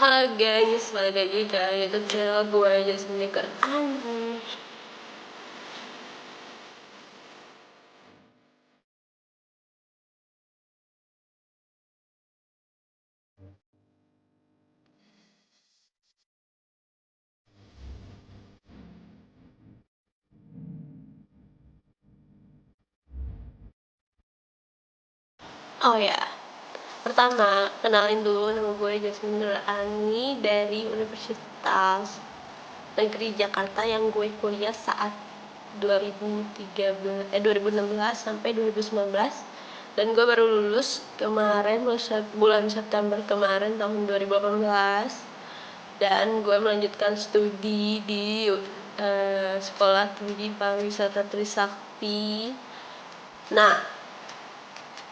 Halo guys, balik lagi ke YouTube channel gue Jasmine Maker. Oh ya, pertama kenalin dulu, nama gue Jasmine Nur Ani dari Universitas Negeri Jakarta yang gue kuliah saat 2016 sampai 2019, dan gue baru lulus kemarin bulan September kemarin tahun 2018, dan gue melanjutkan studi di Sekolah Tinggi Pariwisata Trisakti. Nah,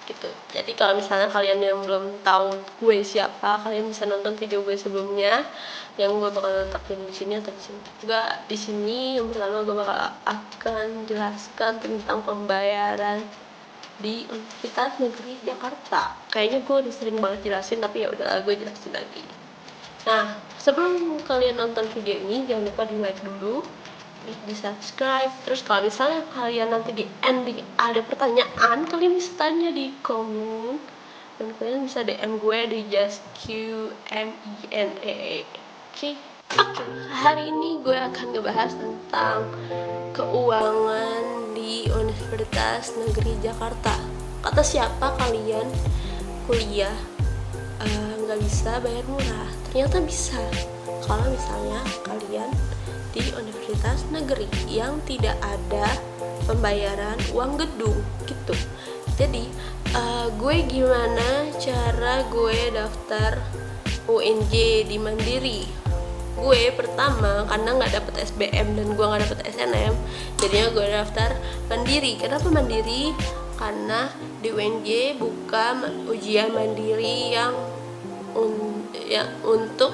gitu. Jadi kalau misalnya kalian yang belum tahu gue siapa, kalian bisa nonton video gue sebelumnya yang gue bakal letakkan di sini atau di sini. Enggak, di sini yang pertama gue bakal akan jelaskan tentang pembayaran di Universitas Negeri Jakarta. Kayaknya gue udah sering banget jelasin, tapi ya udah gue jelasin lagi. Nah, sebelum kalian nonton video ini, jangan lupa di like dulu, di subscribe. Terus kalau misalnya kalian nanti di ending ada pertanyaan, kalian bisa tanya di komen, dan kalian bisa DM gue di JustQMINE. Oke, hari ini gue akan ngebahas tentang keuangan di Universitas Negeri Jakarta. Kata siapa kalian kuliah nggak bisa bayar murah? Ternyata bisa, kalau misalnya kalian di universitas negeri yang tidak ada pembayaran uang gedung gitu. Jadi gue gimana cara gue daftar UNJ di Mandiri. Gue pertama karena nggak dapet SBM dan gue nggak dapet SNM, jadinya gue daftar Mandiri. Kenapa Mandiri? Karena di UNJ buka ujian mandiri yang untuk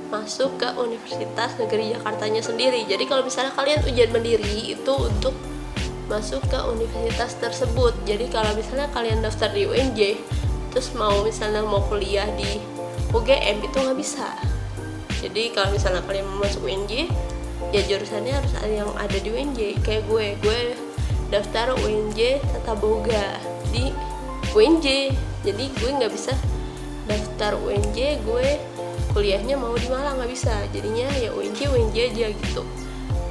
masuk ke Universitas Negeri Jakartanya sendiri. Jadi kalau misalnya kalian ujian mandiri itu untuk masuk ke universitas tersebut. Jadi kalau misalnya kalian daftar di UNJ terus misalnya mau kuliah di UGM itu nggak bisa. Jadi kalau misalnya kalian mau masuk UNJ, ya jurusannya harus ada yang ada di UNJ. Kayak gue daftar UNJ Tata Boga di UNJ. Jadi gue nggak bisa daftar UNJ, gue kuliahnya mau di Malang, nggak bisa. Jadinya ya UNJ aja gitu.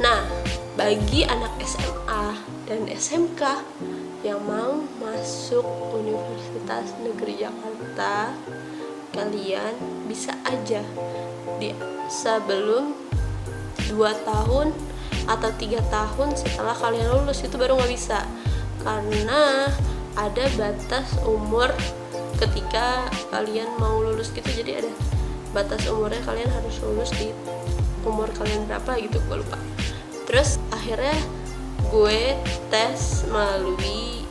Nah, bagi anak SMA dan SMK yang mau masuk Universitas Negeri Jakarta, kalian bisa aja sebelum 2 tahun atau 3 tahun setelah kalian lulus, itu baru nggak bisa, karena ada batas umur ketika kalian mau lulus gitu. Jadi ada batas umurnya, kalian harus lulus di umur kalian berapa gitu, gue lupa. Terus akhirnya gue tes melalui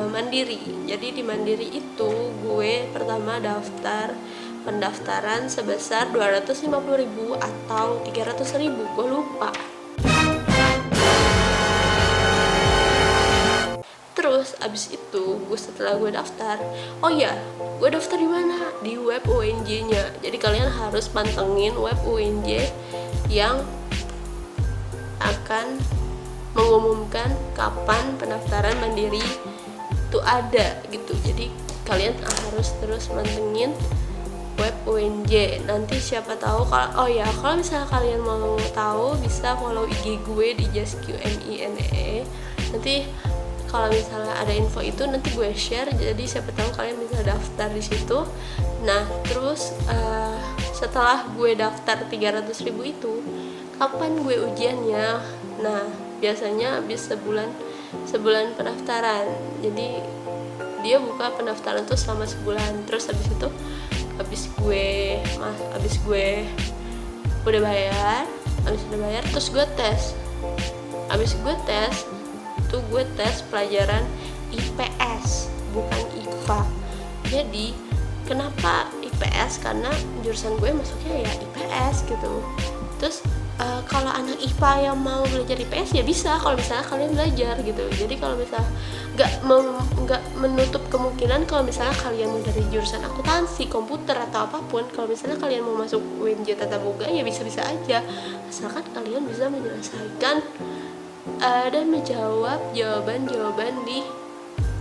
Mandiri. Jadi di Mandiri itu gue pertama pendaftaran sebesar 250.000 atau 300.000, gue lupa. Terus abis itu setelah gue daftar, oh ya, gue daftar di mana? Di web UNJ-nya. Jadi kalian harus pantengin web UNJ yang akan mengumumkan kapan pendaftaran mandiri itu ada gitu. Jadi kalian harus terus mantengin web UNJ. Nanti siapa tahu kalau misalnya kalian mau tahu bisa follow IG gue di JustQMINE. Nanti kalau misalnya ada info itu nanti gue share, jadi siapa tahu kalian bisa daftar di situ. Nah, terus setelah gue daftar 300.000 itu, kapan gue ujiannya? Nah, biasanya habis sebulan pendaftaran. Jadi dia buka pendaftaran tuh selama sebulan. Terus habis itu habis gue udah bayar, terus gue tes. Habis gue tes itu gue tes pelajaran IPS bukan IPA. Jadi kenapa IPS? Karena jurusan gue masuknya ya IPS gitu. Terus kalau anak IPA yang mau belajar IPS ya bisa kalau misalnya kalian belajar gitu. Jadi kalau misalnya nggak menutup kemungkinan kalau misalnya kalian mau dari jurusan akuntansi, komputer atau apapun, kalau misalnya kalian mau masuk UNJ Tata Boga ya bisa-bisa aja, asalkan kalian bisa menyelesaikan dan menjawab jawaban-jawaban di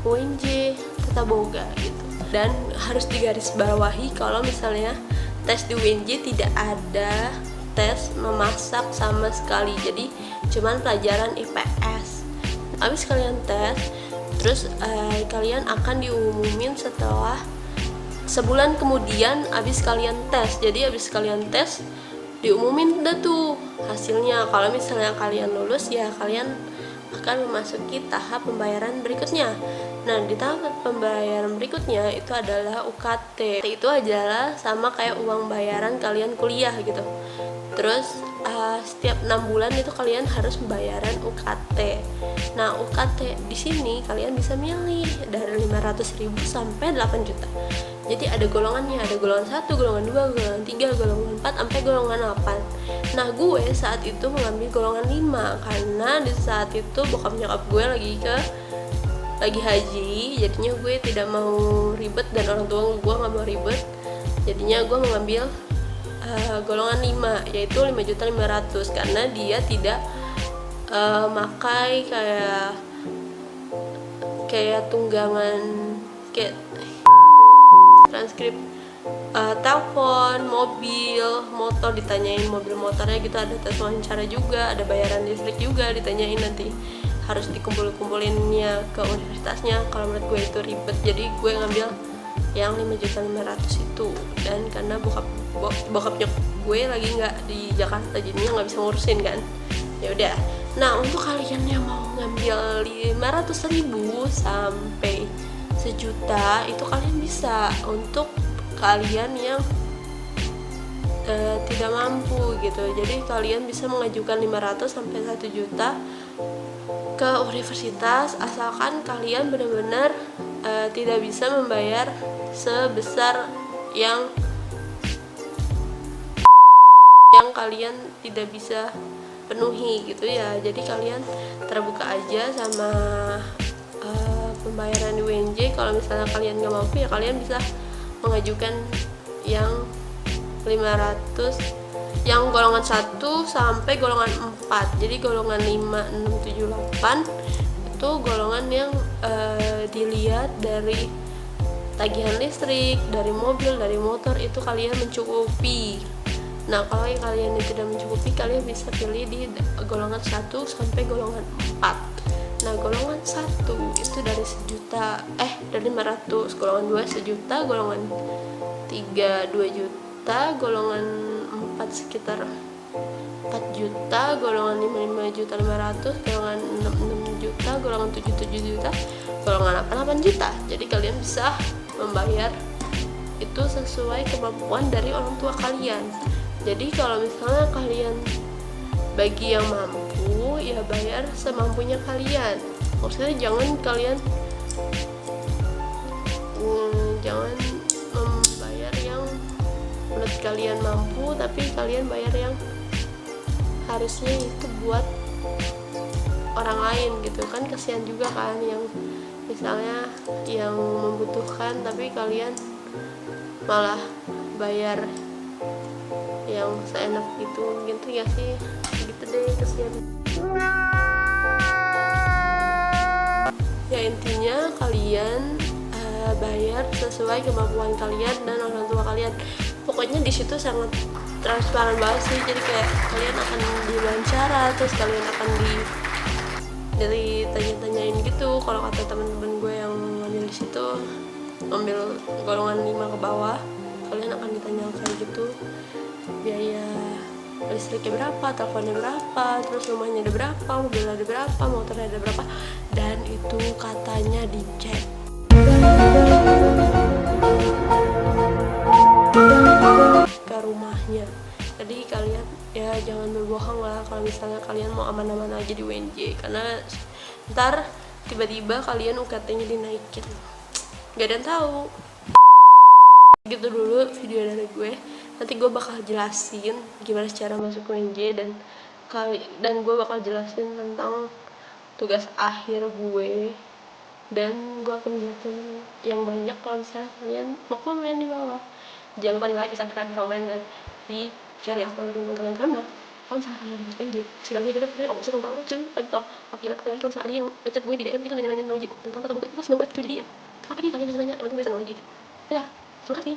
UNJ Tata Boga gitu. Dan harus digarisbawahi kalau misalnya tes di UNJ tidak ada tes memasak sama sekali, jadi cuman pelajaran IPS. Habis kalian tes, terus kalian akan diumumin setelah sebulan kemudian habis kalian tes. Jadi habis kalian tes diumumin udah tuh hasilnya. Kalau misalnya kalian lulus ya kalian akan memasuki tahap pembayaran berikutnya. Nah, di tahap pembayaran berikutnya itu adalah UKT. Itu adalah sama kayak uang bayaran kalian kuliah gitu. Terus setiap 6 bulan itu kalian harus membayaran UKT. Nah, UKT di sini kalian bisa milih dari 500.000 sampai 8 juta. Jadi ada golongannya, ada golongan 1, golongan 2, golongan 3, golongan 4 sampai golongan 8. Nah, gue saat itu mengambil golongan 5 karena di saat itu bokap nyokap gue lagi haji, jadinya gue tidak mau ribet dan orang tua gue nggak mau ribet. Jadinya gue mengambil golongan 5 yaitu 5.500.000 karena dia tidak makai kayak tunggangan kayak transkrip telepon, mobil, motor, ditanyain mobil motornya gitu, ada tes wawancara juga, ada bayaran listrik juga ditanyain, nanti harus dikumpul-kumpulinnya ke universitasnya. Kalau menurut gue itu ribet, jadi gue ngambil yang 5.500.000 itu. Dan karena bokap nyokap gue lagi nggak di Jakarta, jadinya nggak bisa ngurusin kan, ya udah. Nah, untuk kalian yang mau ngambil 500.000 sampai 1 juta itu kalian bisa. Untuk kalian yang tidak mampu gitu, jadi kalian bisa mengajukan 500 sampai 1 juta ke universitas, asalkan kalian benar-benar tidak bisa membayar sebesar yang kalian tidak bisa penuhi gitu ya. Jadi kalian terbuka aja sama pembayaran di UNJ. Kalau misalnya kalian nggak mampu ya kalian bisa mengajukan yang 500, yang golongan 1 sampai golongan 4. Jadi golongan 5, 6, 7, 8 itu golongan yang dilihat dari tagihan listrik, dari mobil, dari motor, itu kalian mencukupi. Nah, kalau yang kalian tidak mencukupi, kalian bisa pilih di golongan 1 sampai golongan 4. Nah, golongan 1 itu dari 1 juta, dari 500, golongan 2 1 juta, golongan 3 2 juta, golongan 4 sekitar 4 juta, golongan 5 juta 500, golongan 6 juta, golongan 7 juta, golongan 8 juta. Jadi kalian bisa membayar itu sesuai kemampuan dari orang tua kalian. Jadi kalau misalnya kalian bagi yang mampu ya bayar semampunya kalian. Maksudnya jangan kalian jangan membayar yang menurut kalian mampu tapi kalian bayar yang harusnya itu buat orang lain gitu kan, kasihan juga kan, yang misalnya yang membutuhkan tapi kalian malah bayar yang seenak gitu ya sih, gitu deh, kasihan. Ya intinya kalian bayar sesuai kemampuan kalian dan orang tua kalian. Pokoknya di situ sangat transparan banget sih. Jadi kayak kalian akan diwawancara, terus kalian akan ditanya-tanyain gitu. Kalau kata teman-teman gue yang ngambil di situ, ngambil golongan 5 ke bawah, kalian akan ditanya kayak gitu, biaya listriknya berapa, teleponnya berapa, terus rumahnya ada berapa, mobilnya ada berapa, motornya ada berapa, dan itu katanya dicek ke rumahnya. Jadi kalian ya jangan berbohong lah kalau misalnya kalian mau aman-aman aja di UNJ, karena ntar tiba-tiba kalian UKT-nya dinaikin, gak ada yang tahu. Gitu dulu video dari gue. nanti gue bakal jelasin gimana cara masuk UNJ, dan gue bakal jelasin tentang tugas akhir gue, dan gue akan jelasin yang banyak. Kalau misalnya kalian mau komen di bawah, jangan lupa di like, subscribe, komen, dan di share ya kalau kalian, karena kalau misalnya kalian di UNJ sekali kita kalian bisa tentang lucu atau akibat kalian. Kalau misalnya ada yang ngechat gue di DM itu nanya-nanya lagi tentang kata buku itu, semoga itu jadi ya apa nih kalian nanya, emang gue bisa lagi ya. Terima kasih.